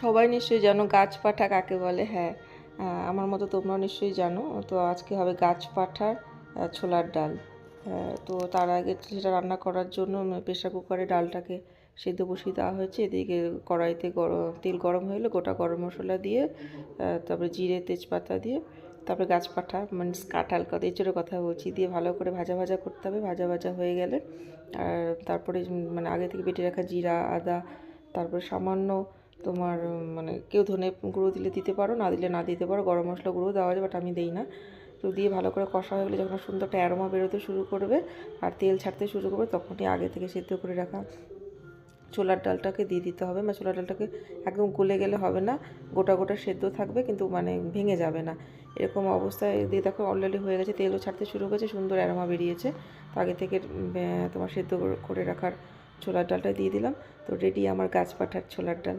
সবাই নিশ্চয়ই জানো গাছ পাঠা কাকে বলে। হ্যাঁ, আমার মতো তোমরাও নিশ্চয়ই জানো। তো আজকে হবে গাছ পাঠার ছোলার ডাল। তো তার আগে সেটা রান্না করার জন্য প্রেশার কুকারে ডালটাকে সেদ্ধ বসিয়ে দেওয়া হয়েছে। এদিকে কড়াইতে তেল গরম হয়ে এলে গোটা গরম মশলা দিয়ে, তারপরে জিরে তেজপাতা দিয়ে, তারপরে গাছ পাঠা মানে কাঁঠাল কথা এঁচোড়ের কথা বলছি দিয়ে ভালো করে ভাজা ভাজা করতে হবে। ভাজা ভাজা হয়ে গেলে আর তারপরে মানে আগে থেকে বেটে রাখা জিরা আদা, তারপরে সামান্য তোমার মানে কেউ ধনে গুঁড়ো দিলে দিতে পারো, না দিলে না দিতে পারো। গরম মশলা গুঁড়ো দেওয়া যায়, বাট আমি দিই না। তো দিয়ে ভালো করে কষা হয়ে গেলে যখন সুন্দর একটা অ্যারোমা বেরোতে শুরু করবে আর তেল ছাড়তে শুরু করবে, তখনই আগে থেকে সেদ্ধ করে রাখা ছোলার ডালটাকে দিয়ে দিতে হবে। বা ছোলার ডালটাকে একদম গলে গেলে হবে না, গোটা গোটা সেদ্ধ থাকবে কিন্তু মানে ভেঙে যাবে না। এরকম অবস্থায় দিয়ে দেখো অলরেডি হয়ে গেছে, তেলও ছাড়তে শুরু করেছে, সুন্দর অ্যারোমা বেরিয়েছে। তো আগে থেকে তোমার সেদ্ধ করে রাখার ছোলার ডালটা দিয়ে দিলাম। তো রেডি আমার গাছ পাঠার ছোলার ডাল।